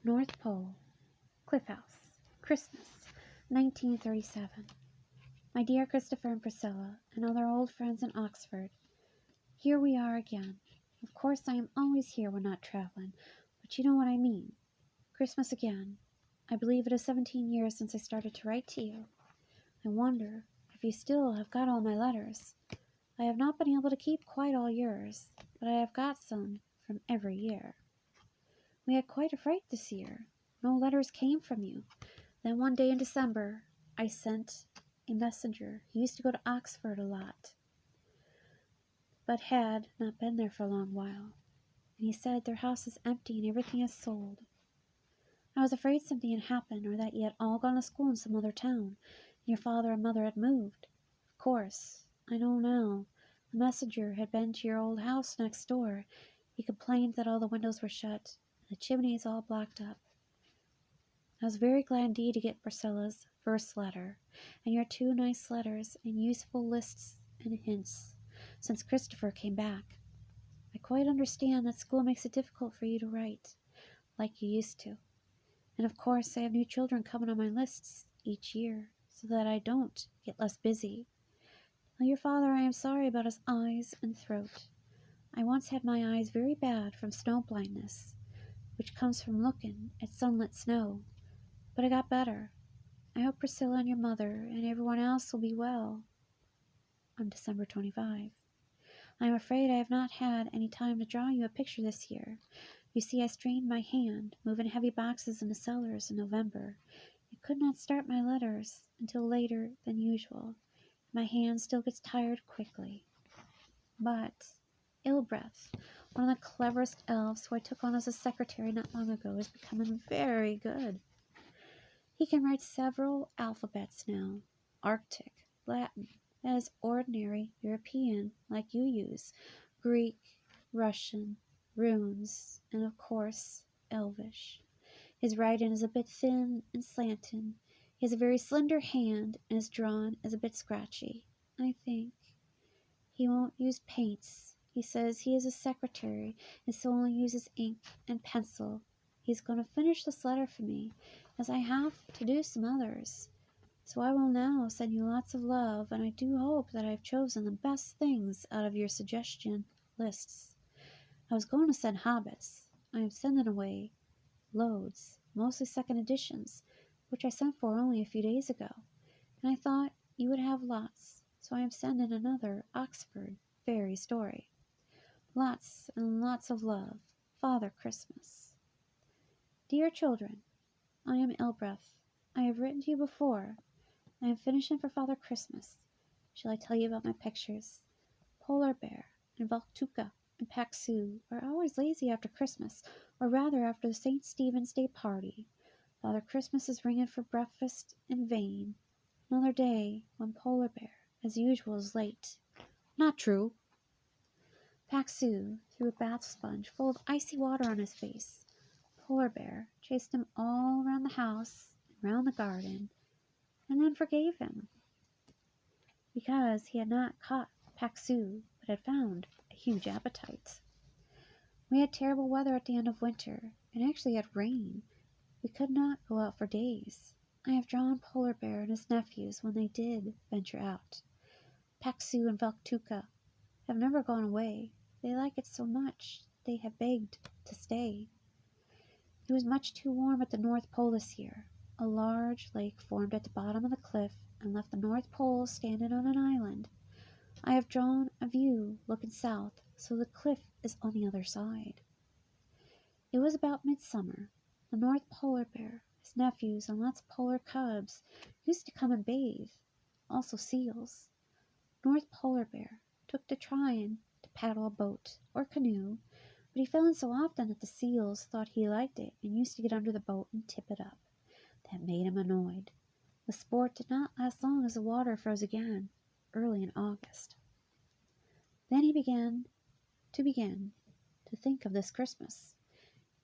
North Pole, Cliff House, Christmas, 1937. My dear Christopher and Priscilla, and all their old friends in Oxford, here we are again. Of course I am always here when not traveling, but you know what I mean. Christmas again. I believe it is 17 years since I started to write to you. I wonder if you still have got all my letters. I have not been able to keep quite all yours, but I have got some from every year. We had quite a fright this year. No letters came from you. Then one day in December, I sent a messenger who used to go to Oxford a lot, but had not been there for a long while. And he said their house is empty and everything is sold. I was afraid something had happened, or that you had all gone to school in some other town, and your father and mother had moved. Of course, I know now. The messenger had been to your old house next door. He complained that all the windows were shut, and the chimneys all blocked up. I was very glad indeed to get Priscilla's first letter, and your two nice letters and useful lists and hints since Christopher came back. I quite understand that school makes it difficult for you to write, like you used to. And of course I have new children coming on my lists each year, so that I don't get less busy. Tell your father I am sorry about his eyes and throat. I once had my eyes very bad from snow blindness, which comes from looking at sunlit snow, but I got better. I hope Priscilla and your mother and everyone else will be well. On December 25. I am afraid I have not had any time to draw you a picture this year. You see, I strained my hand, moving heavy boxes in the cellars in November. I could not start my letters until later than usual. My hand still gets tired quickly. But Ilbreth, one of the cleverest elves who I took on as a secretary not long ago, is becoming very good. He can write several alphabets now. Arctic, Latin, that is ordinary European, like you use, Greek, Russian, runes, and of course, Elvish. His writing is a bit thin and slanting. He has a very slender hand, and his drawing is a bit scratchy, I think. He won't use paints. He says he is a secretary, and so only uses ink and pencil. He's going to finish this letter for me, as I have to do some others. So I will now send you lots of love, and I do hope that I have chosen the best things out of your suggestion lists. I was going to send hobbits. I am sending away loads, mostly second editions, which I sent for only a few days ago, and I thought you would have lots, so I am sending another Oxford fairy story. Lots and lots of love, Father Christmas. Dear children, I am Ilbreth. I have written to you before. I am finishing for Father Christmas. Shall I tell you about my pictures? Polar Bear and Valtuka and Paxu are always lazy after Christmas, or rather after the St. Stephen's Day party. Father Christmas is ringing for breakfast in vain. Another day when Polar Bear, as usual, is late. Not true. Paxu threw a bath sponge full of icy water on his face. Polar Bear chased him all round the house and round the garden, and then forgave him, because he had not caught Paxu, but had found a huge appetite. We had terrible weather at the end of winter, and actually had rain. We could not go out for days. I have drawn Polar Bear and his nephews when they did venture out. Paxu and Valtuka have never gone away. They like it so much they have begged to stay. It was much too warm at the North Pole this year. A large lake formed at the bottom of the cliff and left the North Pole standing on an island. I have drawn a view looking south, so the cliff is on the other side. It was about midsummer. The North Polar Bear, his nephews, and lots of polar cubs used to come and bathe, also seals. North Polar Bear took to trying to paddle a boat or canoe, but he fell in so often that the seals thought he liked it and used to get under the boat and tip it up. That made him annoyed. The sport did not last long, as the water froze again, early in August. Then he began to think of this Christmas.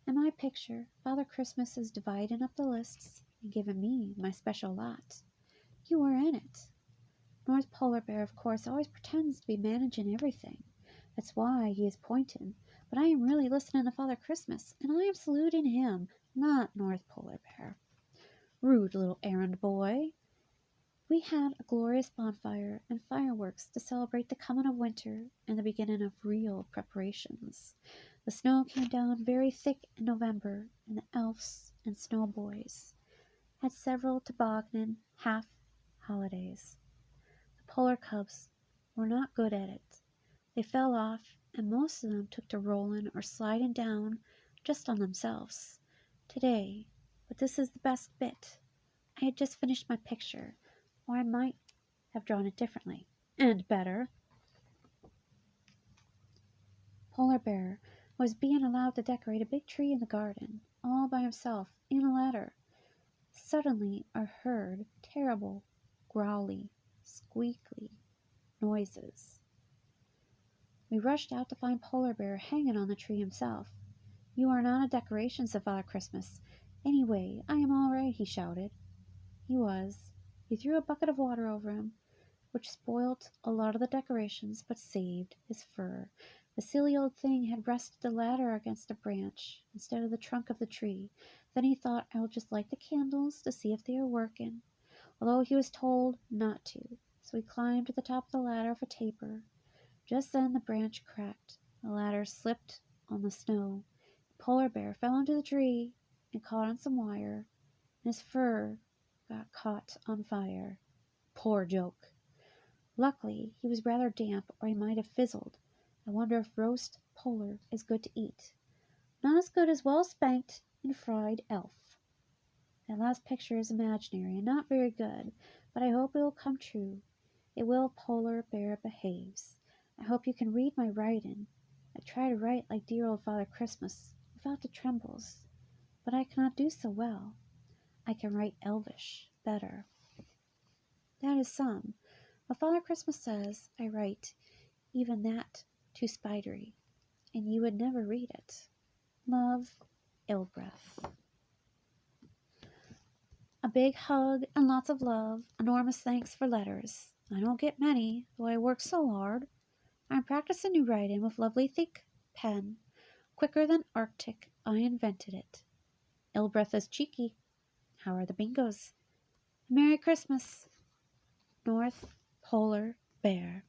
In my picture, Father Christmas is dividing up the lists and giving me my special lot. You are in it. North Polar Bear, of course, always pretends to be managing everything. That's why he is pointing. But I am really listening to Father Christmas, and I am saluting him not North Polar Bear. Rude little errand boy. We had a glorious bonfire and fireworks to celebrate the coming of winter and the beginning of real preparations. The snow came down very thick in November, and the elves and snow boys had several tobogganing half holidays. The polar cubs were not good at it. They fell off, and most of them took to rolling or sliding down just on themselves. Today, but this is the best bit. I had just finished my picture, or I might have drawn it differently and better. Polar Bear was being allowed to decorate a big tree in the garden, all by himself, in a ladder. Suddenly I heard terrible, growly, squeaky noises. We rushed out to find Polar Bear hanging on the tree himself. "You are not a decoration," said Father Christmas. "Anyway, I am all right," he shouted. He was. He threw a bucket of water over him, which spoilt a lot of the decorations but saved his fur. The silly old thing had rested the ladder against a branch instead of the trunk of the tree. Then he thought, "I'll just light the candles to see if they are working," although he was told not to. So he climbed to the top of the ladder for taper. Just then the branch cracked. The ladder slipped on the snow. The Polar Bear fell into the tree and caught on some wire, and his fur got caught on fire. Poor joke! Luckily he was rather damp, or he might have fizzled. I wonder if roast polar is good to eat. Not as good as well spanked and fried elf. That last picture is imaginary and not very good, but I hope it will come true. It will. Polar Bear behaves. I hope you can read my writing. I try to write like dear old Father Christmas, without the trembles, but I cannot do so well. I can write Elvish better. That is some. But Father Christmas says I write even that too spidery, and you would never read it. Love, Ilbreth. A big hug and lots of love. Enormous thanks for letters. I don't get many, though I work so hard. I'm practicing new writing with lovely thick pen. Quicker than Arctic, I invented it. Ilbreth is cheeky. How are the bingos? Merry Christmas, North Polar Bear.